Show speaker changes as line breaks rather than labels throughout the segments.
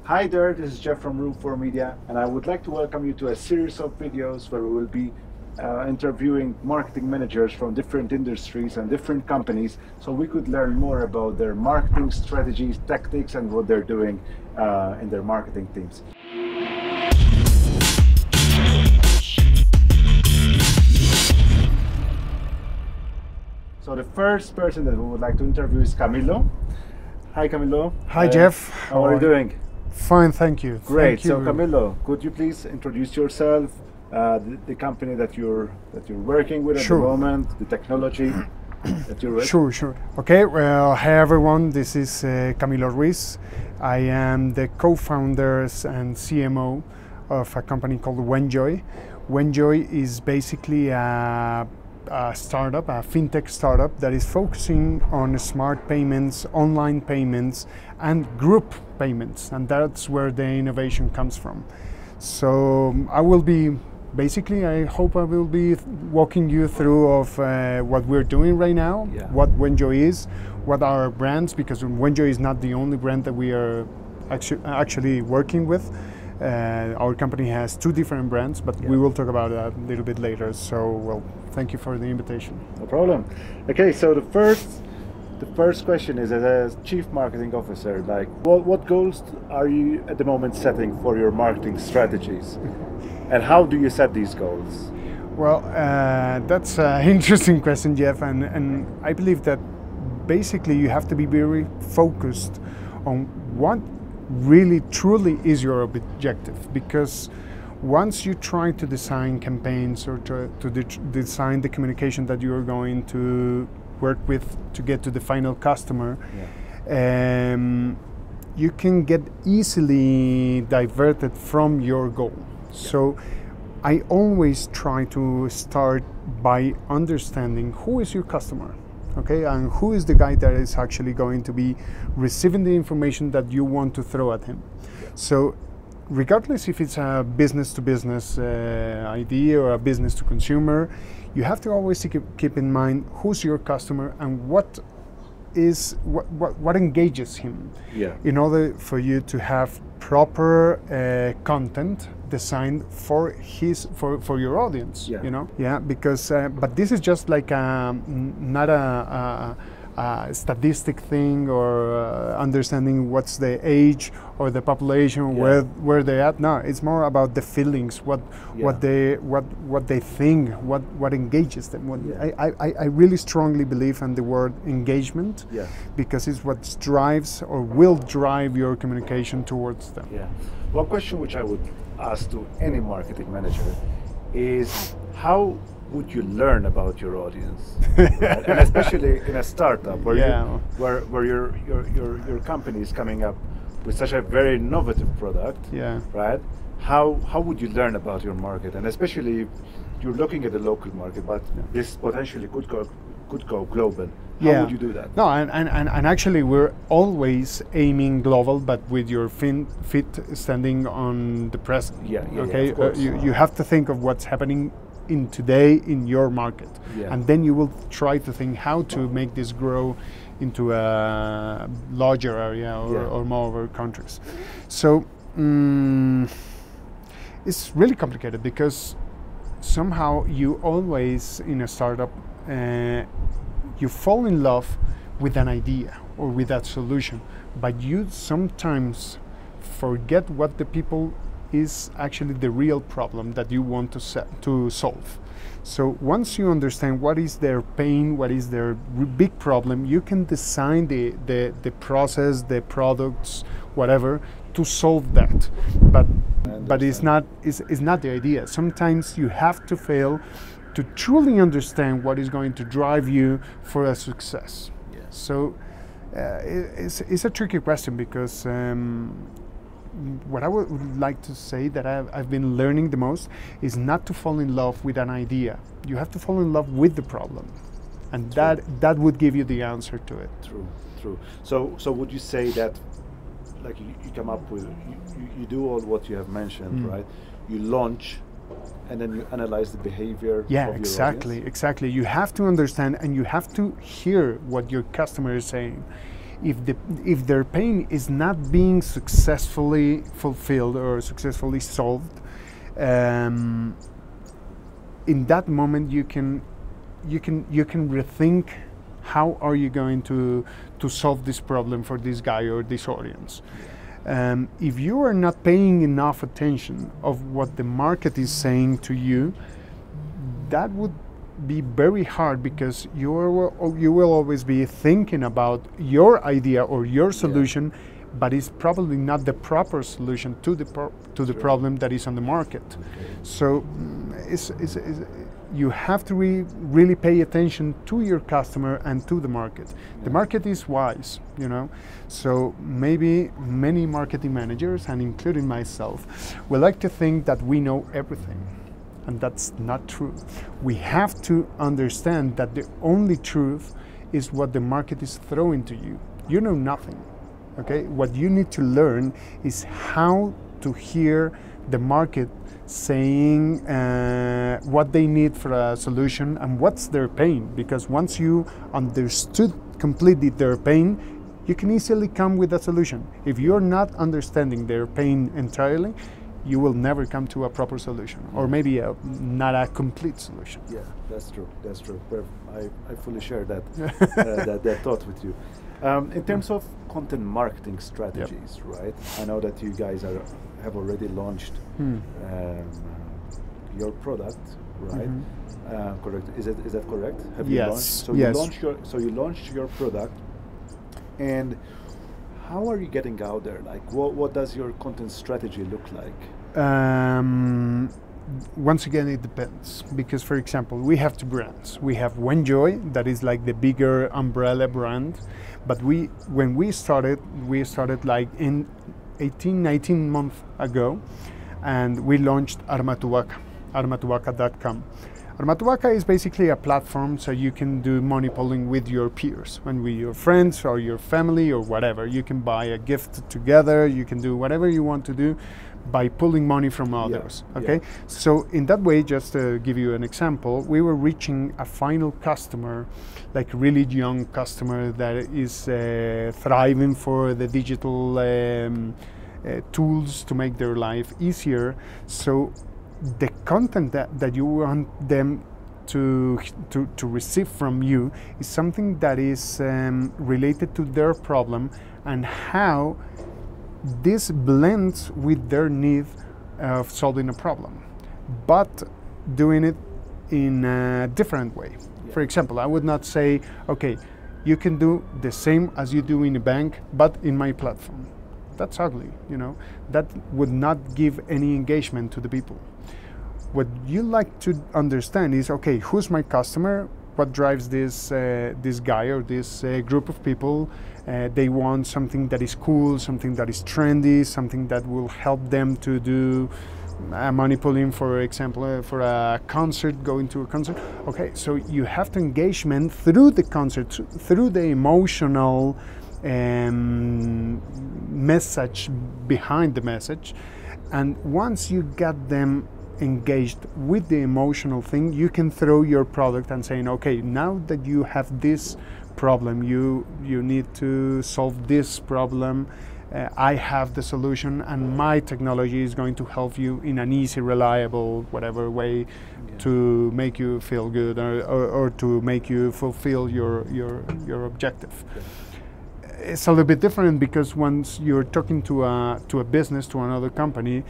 Hi there, this is Jeff from Room 4 Media, and I would like to welcome you to a series of videos where we will be interviewing marketing managers from different industries and different companies, so we could learn more about their marketing strategies, tactics, and what they're doing in their marketing teams. So the first person that we would like to interview is Camilo. Hi Camilo.
Hi Jeff.
How are you doing?
Fine, thank you.
Great.
Thank you.
So Camilo, could you please introduce yourself, the company that you're working with at the moment, the technology that you're with?
Sure. Okay, well, hi everyone. This is Camilo Ruiz. I am the co-founders and CMO of a company called Wenjoy. Wenjoy is basically a startup, a fintech startup that is focusing on smart payments, online payments, and group payments, and that's where the innovation comes from. So I will be I hope I will be walking you through of what we're doing right now, what Wenjoy is, what are our brands, because Wenjoy is not the only brand that we are actually working with. Our company has two different brands, but we will talk about that a little bit later. So, well, thank you for the invitation.
No problem. Okay, so the first question is, as a chief marketing officer, like what goals are you at the moment setting for your marketing strategies, and how do you set these goals?
Well, that's an interesting question, Jeff, and I believe that basically you have to be very focused on what really truly is your objective, because once you try to design campaigns or to design the communication that you're going to work with to get to the final customer, you can get easily diverted from your goal. So I always try to start by understanding who is your customer. Okay, and who is the guy that is actually going to be receiving the information that you want to throw at him? So regardless if it's a business-to-business idea or a business-to-consumer, you have to always keep in mind who's your customer and what engages him, in order for you to have proper content designed for your audience. Because but this is just like not a statistic thing or understanding what's the age or the population where they're at. No, it's more about the feelings, what they think, what engages them. I really strongly believe in the word engagement, because it's what drives or will drive your communication towards them.
One question which I would ask to any marketing manager is, how would you learn about your audience? And especially in a startup where your company is coming up with such a very innovative product, right? How would you learn about your market? And especially if you're looking at the local market, but this potentially could go global. How would you do that?
No, and actually we're always aiming global, but with your feet standing on the present. Okay, you have to think of what's happening in today in your market, and then you will try to think how to make this grow into a larger area or more countries. So it's really complicated, because somehow you always in a startup you fall in love with an idea or with that solution, but you sometimes forget what the people is actually the real problem that you want to solve. So once you understand what is their pain, what is their big problem, you can design the process, the products, whatever, to solve that. But it's not the idea. Sometimes you have to fail to truly understand what is going to drive you for a success. So it's a tricky question, because what I would like to say that I've been learning the most is not to fall in love with an idea. You have to fall in love with the problem, and that would give you the answer to it.
True. So would you say that, like, you come up with, you do all what you have mentioned, right? You launch, and then you analyze the behavior of your audience?
Exactly. You have to understand, and you have to hear what your customer is saying. if their pain is not being successfully fulfilled or successfully solved, in that moment you can rethink how are you going to solve this problem for this guy or this audience. If you are not paying enough attention of what the market is saying to you, that would be very hard, because you will always be thinking about your idea or your solution, but it's probably not the proper solution to the problem that is on the market. So you have to really pay attention to your customer and to the market. The market is wise, you know. So maybe many marketing managers, and including myself, will like to think that we know everything. And that's not true. We have to understand that the only truth is what the market is throwing to you. You know nothing, okay? What you need to learn is how to hear the market saying what they need for a solution and what's their pain. Because once you understood completely their pain, you can easily come with a solution. If you're not understanding their pain entirely, you will never come to a proper solution, or maybe not a complete solution.
Yeah, that's true. That's true. I fully share that that thought with you. In terms of content marketing strategies, right? I know that you guys have already launched your product, right? Correct. Is that correct? Have you launched? So you launched your product, and how are you getting out there? Like, what does your content strategy look like?
Once again, it depends. Because, for example, we have two brands. We have Wenjoy, that is like the bigger umbrella brand. But when we started like in 19 months ago, and we launched ArmaTuVaca, ArmaTuVaca.com. ArmaTuVaca is basically a platform so you can do money pulling with your peers, and with your friends or your family or whatever. You can buy a gift together, you can do whatever you want to do by pulling money from others, okay? So in that way, just to give you an example, we were reaching a final customer, like really young customer that is thriving for the digital tools to make their life easier. So the content that you want them to receive from you is something that is related to their problem, and how this blends with their need of solving a problem, but doing it in a different way. For example, I would not say, okay, you can do the same as you do in a bank, but in my platform. That's ugly, you know. That would not give any engagement to the people. What you like to understand is, okay, who's my customer? What drives this this guy or this group of people? They want something that is cool, something that is trendy, something that will help them to do money pulling, for example, for a concert, going to a concert. Okay, so you have to engagement through the concert, through the emotional message behind the message. And once you get them engaged with the emotional thing, you can throw your product and saying, okay, now that you have this problem, you need to solve this problem, I have the solution, and my technology is going to help you in an easy, reliable, whatever way to make you feel good, or to make you fulfill your objective. It's a little bit different, because once you're talking to a business, to another company,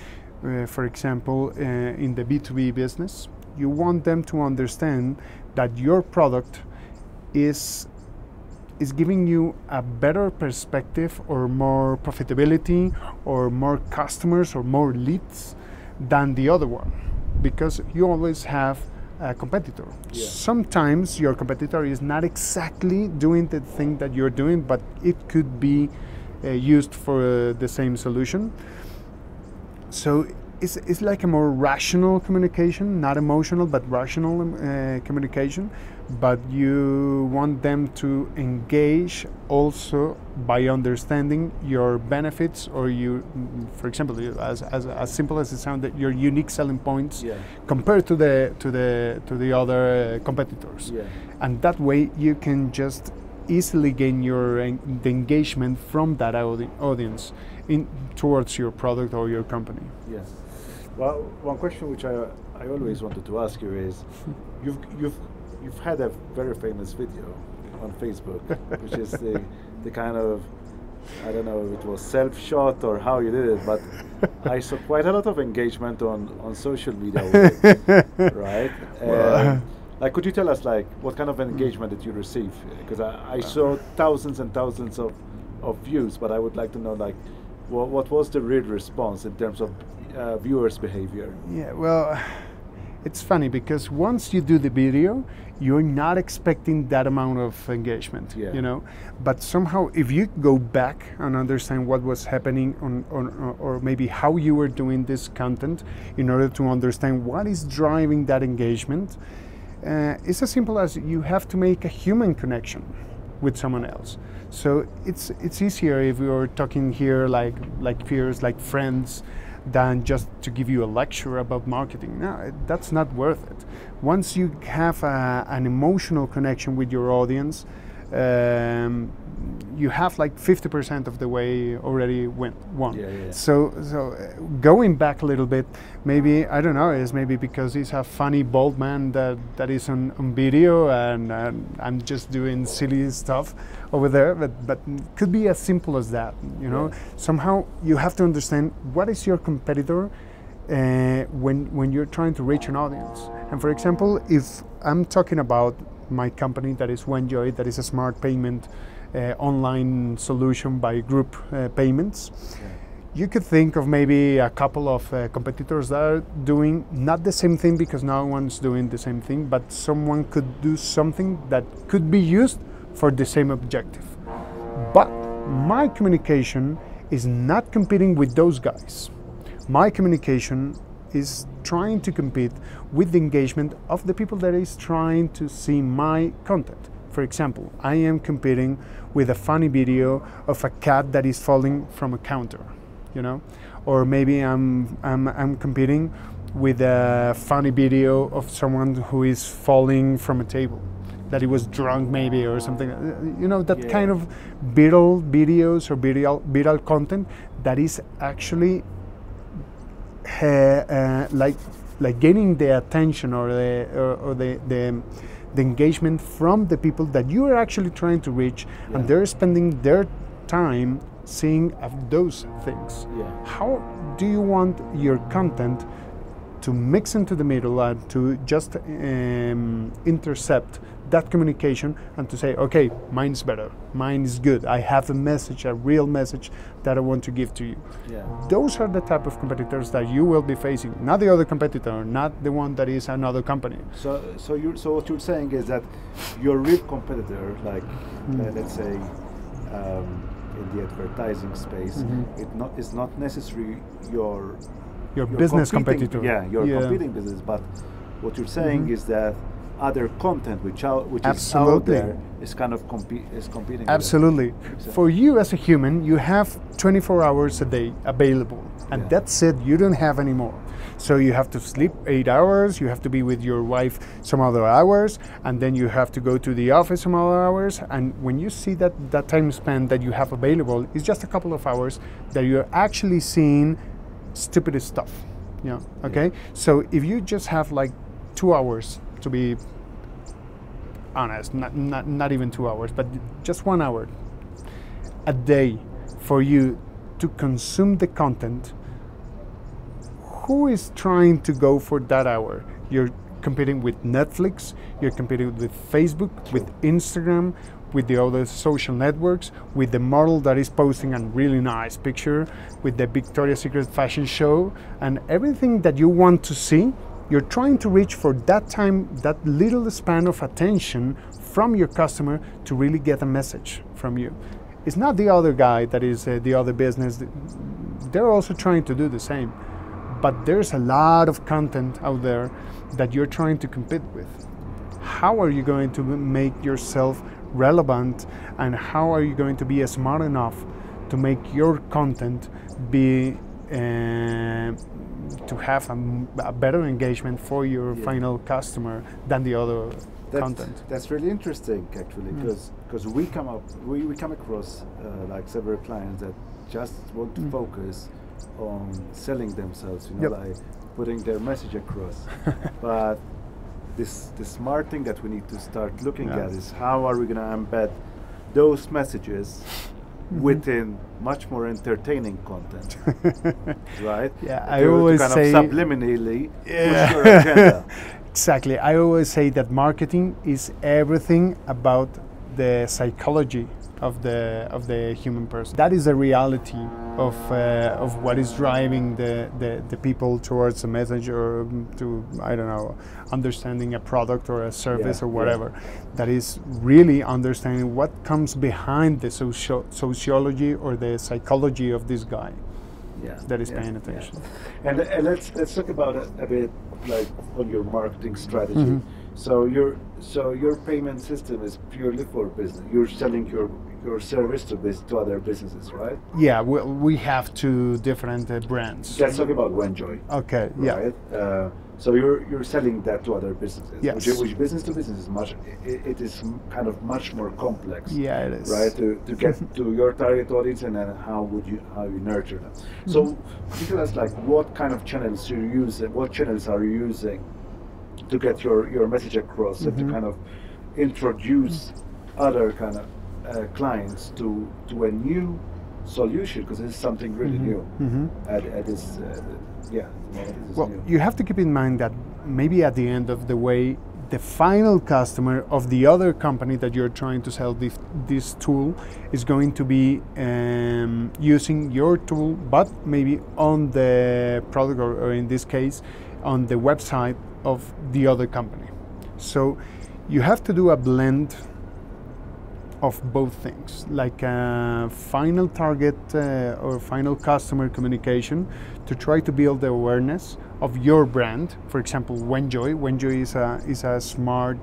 for example, in the B2B business, you want them to understand that your product is giving you a better perspective, or more profitability, or more customers, or more leads than the other one, because you always have a competitor. Sometimes your competitor is not exactly doing the thing that you're doing, but it could be used for the same solution. So it's like a more rational communication, not emotional, but rational communication. But you want them to engage also by understanding your benefits, or for example, as simple as it sounds, that your unique selling points compared to the other competitors. And that way you can just easily gain the engagement from that audience towards your product or your company.
Yes. Well, one question which I always wanted to ask you is, you've had a very famous video on Facebook, which is the kind of, I don't know if it was self-shot or how you did it, but I saw quite a lot of engagement on social media with it, right? Like, could you tell us, like, what kind of engagement did you receive? Because I saw thousands and thousands of views, but I would like to know, like, what was the real response in terms of viewers' behavior?
Yeah, well, it's funny because once you do the video, you're not expecting that amount of engagement, you know. But somehow, if you go back and understand what was happening or maybe how you were doing this content in order to understand what is driving that engagement, it's as simple as you have to make a human connection with someone else. So it's easier if you're talking here like peers, like friends, than just to give you a lecture about marketing. No, that's not worth it. Once you have an emotional connection with your audience, you have like 50% of the way already won. So going back a little bit, maybe, I don't know, is maybe because he's a funny bald man that is on video and I'm just doing silly stuff over there, but could be as simple as that, you know. Somehow you have to understand what is your competitor when you're trying to reach an audience. And for example, if I'm talking about my company that is Wenjoy, that is a smart payment online solution by group payments, you could think of maybe a couple of competitors that are doing not the same thing, because no one's doing the same thing, but someone could do something that could be used for the same objective. But my communication is not competing with those guys. My communication is trying to compete with the engagement of the people that is trying to see my content. For example, I am competing with a funny video of a cat that is falling from a counter, you know, or maybe I'm competing with a funny video of someone who is falling from a table, that he was drunk maybe or something, you know, that kind of viral videos or viral content that is actually like gaining the attention or the engagement from the people that you are actually trying to reach, and they're spending their time seeing those things. How do you want your content to mix into the middle and to just intercept that communication and to say, okay, mine's better, mine is good, I have a message, a real message that I want to give to you. Those are the type of competitors that you will be facing, not the other competitor, not the one that is another company.
So what you're saying is that your real competitor, like let's say in the advertising space, it's not necessarily your
business competitor.
Your competing business, but what you're saying is that other content which is out there is kind of competing.
Absolutely.
With it.
For you as a human, you have 24 hours a day available, and that's it. You don't have any more. So you have to sleep 8 hours, you have to be with your wife some other hours, and then you have to go to the office some other hours. And when you see that time span that you have available is just a couple of hours that you're actually seeing stupid stuff. Okay? So if you just have like 2 hours, to be honest, not even 2 hours, but just 1 hour a day for you to consume the content, who is trying to go for that hour? You're competing with Netflix, you're competing with Facebook, with Instagram, with the other social networks, with the model that is posting a really nice picture, with the Victoria's Secret fashion show, and everything that you want to see. You're trying to reach for that time, that little span of attention from your customer to really get a message from you. It's not the other guy that is the other business. They're also trying to do the same. But there's a lot of content out there that you're trying to compete with. How are you going to make yourself relevant, and how are you going to be smart enough to make your content be to have a better engagement for your final customer than the other content.
That's really interesting, actually, because we come across like several clients that just want to focus on selling themselves, you know, like putting their message across. But the smart thing that we need to start looking at is how are we going to embed those messages within much more entertaining content, right?
Yeah, I always
to
say
kind of subliminally push your agenda.
Exactly. I always say that marketing is everything about the psychology of the human person. That is the reality of what is driving the people towards a message or to, I don't know, understanding a product or a service or whatever. That is really understanding what comes behind the sociology or the psychology of this guy. That is paying attention.
And let's talk about it a bit, like on your marketing strategy. So your payment system is purely for business. You're selling your service to other businesses, right?
Yeah, we have two different brands.
Let's talk about Wenjoy.
Okay.
Right?
Yeah.
So you're selling that to other businesses.
Yes.
Which business to business is it is kind of much more complex.
Yeah, it is.
Right, to get to your target audience, and then how you nurture them. So could you tell us, like, what kind of channels you're using? What channels are you using to get your message across and to kind of introduce other kind of clients to a new solution, because it's something really new at this
well, you have to keep in mind that maybe at the end of the way, the final customer of the other company that you're trying to sell this tool is going to be using your tool, but maybe on the product or in this case on the website of the other company. So you have to do a blend of both things, like a final target or final customer communication to try to build the awareness of your brand. For example, Wenjoy. Wenjoy is a smart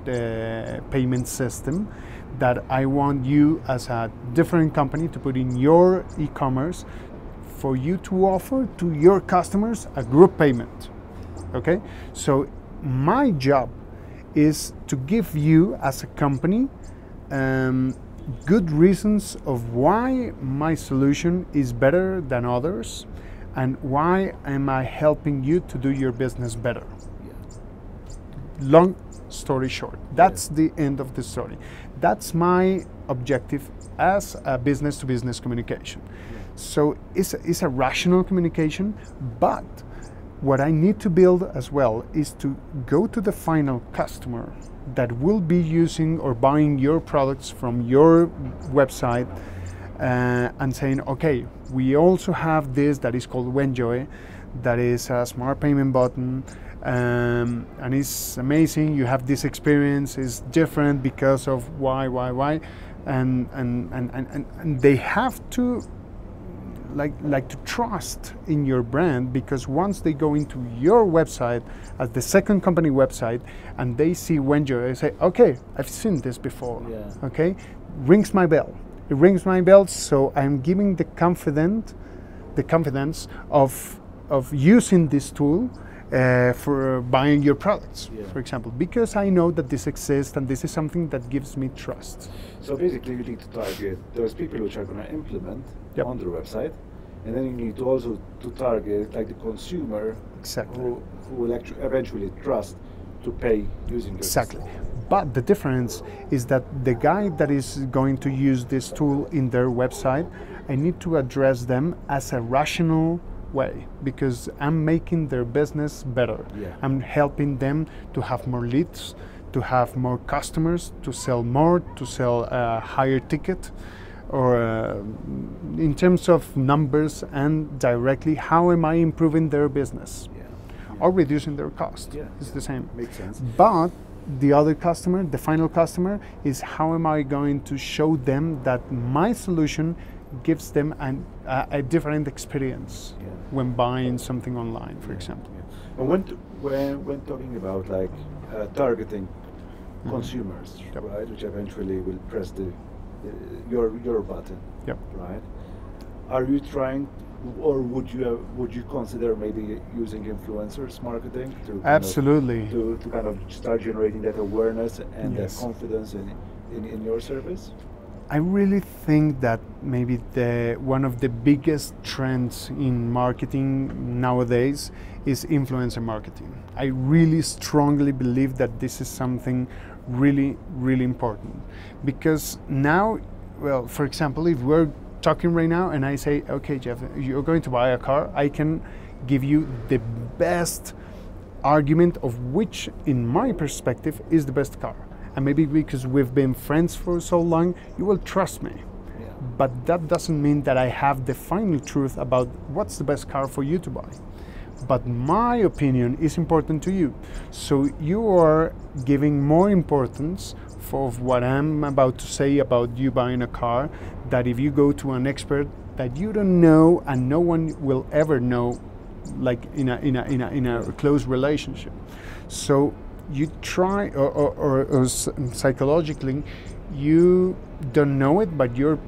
payment system that I want you as a different company to put in your e-commerce for you to offer to your customers a group payment. Okay, so my job is to give you as a company good reasons of why my solution is better than others and why am I helping you to do your business better. Long story short, that's the end of the story. That's my objective as a business-to-business communication. So it's a rational communication, but what I need to build as well is to go to the final customer that will be using or buying your products from your website and saying, okay, we also have this that is called Wenjoy, that is a smart payment button, and it's amazing. You have this experience, it's different because of why, and they have to like to trust in your brand, because once they go into your website as the second company website and they see Wenjoy, they say, okay, I've seen this before. Okay, rings my bell. It rings my bell, so I'm giving the confidence of using this tool for buying your products, for example, because I know that this exists and this is something that gives me trust.
So basically you need to target those people which are going to implement on their website, and then you need to also to target like the consumer who will actually eventually trust to pay using your system.
But the difference is that the guy that is going to use this tool in their website, I need to address them as a rational way, because I'm making their business better. I'm helping them to have more leads, to have more customers, to sell more, to sell a higher ticket, or in terms of numbers, and directly how am I improving their business or reducing their cost. It's the same.
Makes sense.
But the other customer, the final customer, is how am I going to show them that my solution gives them a different experience when buying something online, for example.
And when talking about like targeting consumers, right, which eventually will press your button, right? Are you trying or would you consider maybe using influencers marketing to
Absolutely.
to kind of start generating that awareness and that
Yes.
confidence in your service?
I really think that maybe one of the biggest trends in marketing nowadays is influencer marketing. I really strongly believe that this is something really, really important, because now, well, for example, if we're talking right now and I say, okay, Jeff, you're going to buy a car, I can give you the best argument of which, in my perspective, is the best car. And maybe because we've been friends for so long, you will trust me.
Yeah.
But that doesn't mean that I have the final truth about what's the best car for you to buy. But my opinion is important to you. So you are giving more importance for what I'm about to say about you buying a car, that if you go to an expert that you don't know and no one will ever know, like in a close relationship. So you try, or psychologically, you don't know it, but you're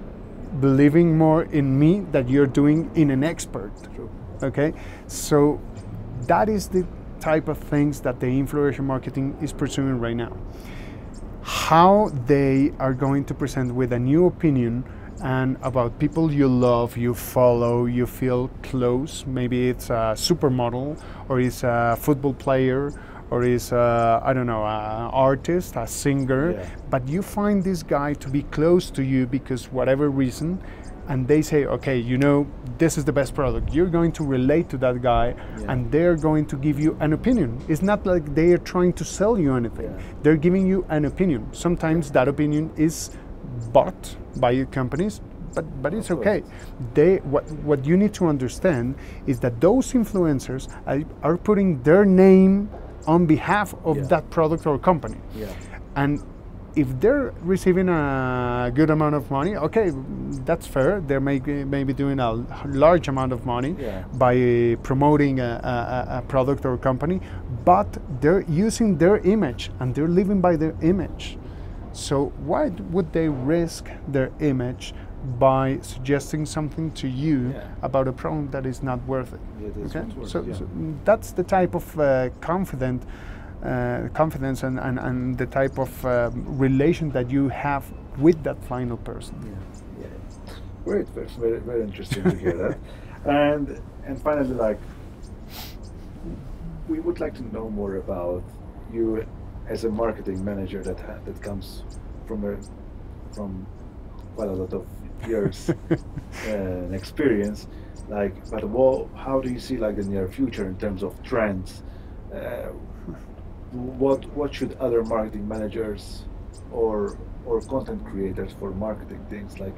believing more in me that you're doing in an expert.
True.
Okay, so that is the type of things that the influencer marketing is pursuing right now. How they are going to present with a new opinion and about people you love, you follow, you feel close. Maybe it's a supermodel, or it's a football player, or is I don't know, an artist, a singer,
Yeah.
but you find this guy to be close to you because whatever reason, and they say, okay, you know, this is the best product. You're going to relate to that guy,
Yeah.
and they're going to give you an opinion. It's not like they are trying to sell you anything.
Yeah.
They're giving you an opinion. Sometimes that opinion is bought by companies, but it's
Of course.
okay. What you need to understand is that those influencers are putting their name on behalf of
Yeah.
that product or company.
Yeah.
And if they're receiving a good amount of money, okay, that's fair. They're maybe doing a large amount of money
Yeah.
by promoting a product or company, but they're using their image and they're living by their image. So why would they risk their image by suggesting something to you
Yeah.
about a problem that is not worth it?
It is
Okay?
not worth
So,
it, yeah.
so that's the type of confidence and the type of relation that you have with that final person.
Yeah. Great, very, very interesting to hear that. And finally, like, we would like to know more about you as a marketing manager that comes from quite a lot of years experience. Like, but how do you see like the near future in terms of trends? What should other marketing managers or content creators for marketing things like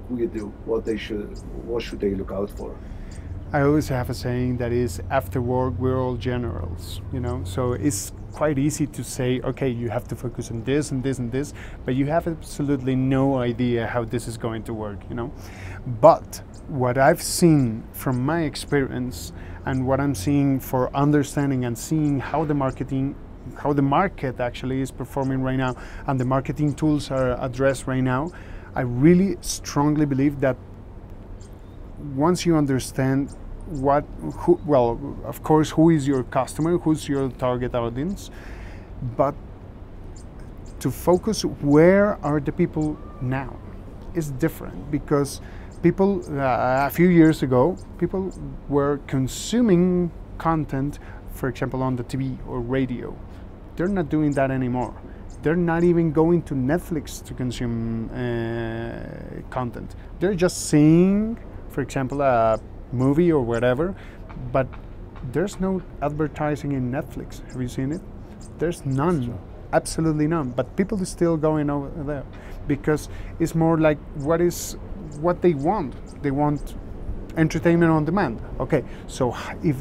we do, what should they look out for?
I always have a saying that is, after work we're all generals, you know, so it's quite easy to say, okay, you have to focus on this and this and this, but you have absolutely no idea how this is going to work, you know. But what I've seen from my experience and what I'm seeing for understanding and seeing how the market actually is performing right now and the marketing tools are addressed right now, I really strongly believe that once you understand of course, who is your customer, who's your target audience, but to focus where are the people now is different, because people a few years ago, people were consuming content, for example, on the TV or radio. They're not doing that anymore. They're not even going to Netflix to consume content. They're just seeing, for example, a movie or whatever, but there's no advertising in Netflix. Have you seen it? There's none, absolutely none. But people are still going over there because it's more like what they want. They want entertainment on demand. Okay, so if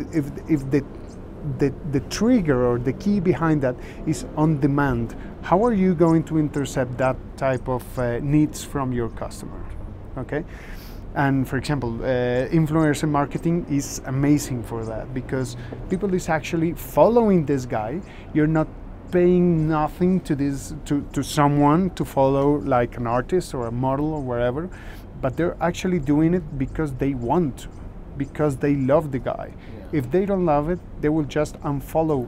the trigger or the key behind that is on demand, how are you going to intercept that type of needs from your customer? Okay, and for example, influencer marketing is amazing for that, because people is actually following this guy. You're not paying nothing to someone to follow, like an artist or a model or wherever, but they're actually doing it because they want to, because they love the guy.
Yeah.
If they don't love it, they will just unfollow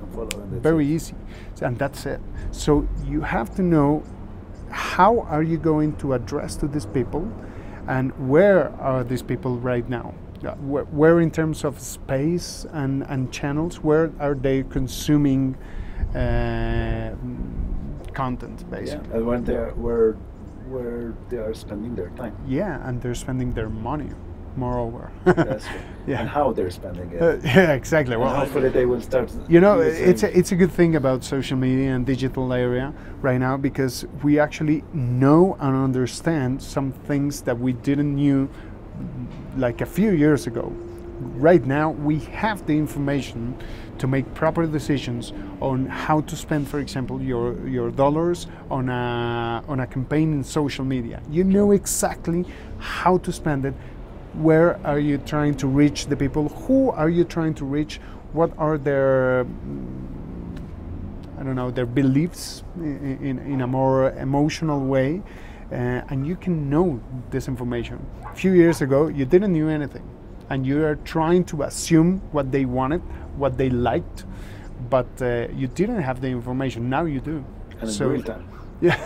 very easy, and that's it. So you have to know how are you going to address to these people, and where are these people right now? Where in terms of space and channels, where are they consuming content, basically?
Yeah. And when where they are spending their time.
Yeah, and they're spending their money, moreover.
That's right.
Yeah.
And how they're spending it.
Yeah, exactly.
And
Well,
hopefully they will start.
you know,
using-
it's a good thing about social media and digital area right now, because we actually know and understand some things that we didn't knew like a few years ago. Right now we have the information to make proper decisions on how to spend, for example, your dollars on a campaign in social media. You know exactly how to spend it. Where are you trying to reach the people? Who are you trying to reach? What are their, I don't know, their beliefs in a more emotional way? And you can know this information. A few years ago, you didn't know anything, and you are trying to assume what they wanted, what they liked, but you didn't have the information. Now you do.
And in real time.
Yeah,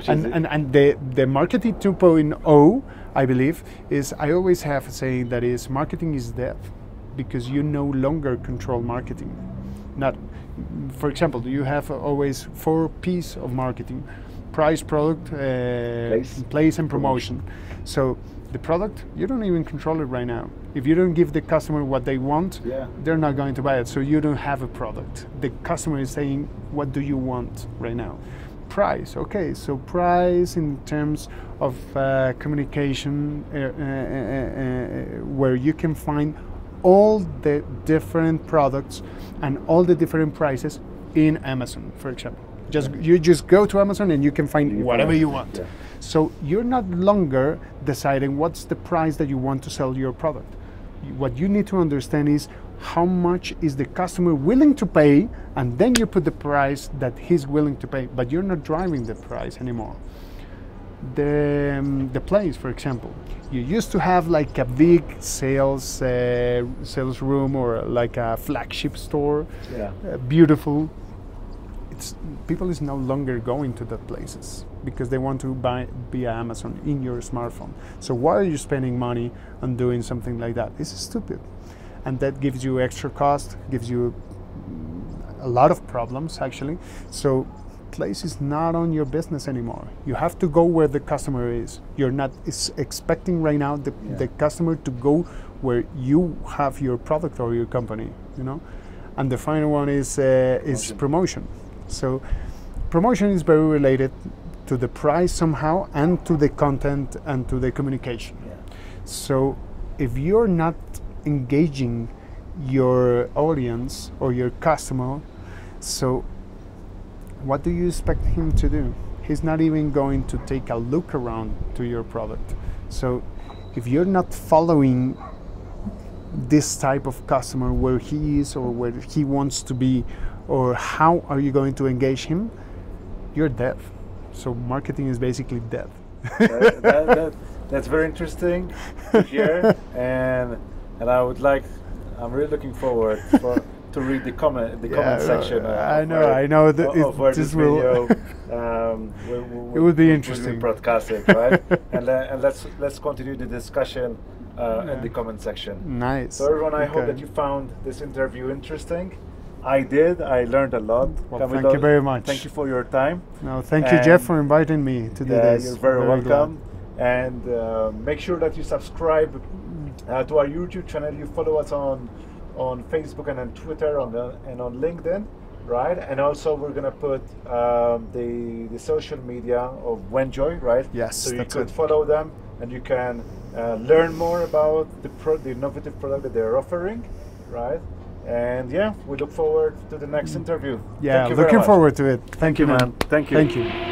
and the marketing 2.0, I believe, is, I always have a saying that is, marketing is death, because you no longer control marketing. Not, for example, you have always 4 P's of marketing: price, product, place, and promotion. So the product, you don't even control it right now. If you don't give the customer what they want, they're not going to buy it. So you don't have a product. The customer is saying, what do you want right now? Price. Okay, so price in terms of communication, where you can find all the different products and all the different prices in Amazon, for example. You just go to Amazon and you can find whatever you want. Yeah. So you're not longer deciding what's the price that you want to sell your product. What you need to understand is how much is the customer willing to pay, and then you put the price that he's willing to pay, but you're not driving the price anymore. The place, for example, you used to have like a big sales room, or like a flagship store, beautiful. People is no longer going to that places because they want to buy via Amazon in your smartphone. So why are you spending money on doing something like that? It's stupid, and that gives you extra cost, gives you a lot of problems actually. So place is not on your business anymore. You have to go where the customer is. You're not expecting right now the customer to go where you have your product or your company, you know. And the final one is promotion. So promotion is very related to the price somehow, and to the content and to the communication. So if you're not engaging your audience or your customer, so what do you expect him to do? He's not even going to take a look around to your product. So if you're not following this type of customer where he is or where he wants to be, or how are you going to engage him, you're dead. So marketing is basically dead.
That's very interesting to hear, and I'm really looking forward to read the comment section.
I know.
Of where this video
it would be interesting.
Will be broadcasted, right? and let's continue the discussion in the comment section.
Nice.
So everyone, I hope that you found this interview interesting. I did. I learned a lot.
Well, Camilo, thank you very much.
Thank you for your time.
No, thank you, Jeff, for inviting me to do this.
You're very welcome. And make sure that you subscribe to our YouTube channel. You follow us on Facebook and on Twitter and on LinkedIn, right? And also we're gonna put the social media of Wenjoy, right?
Yes.
So you could follow them, and you can learn more about the innovative product that they're offering, right? And we look forward to the next interview.
Yeah, looking forward to it.
Thank you, man. Thank you.
Thank you.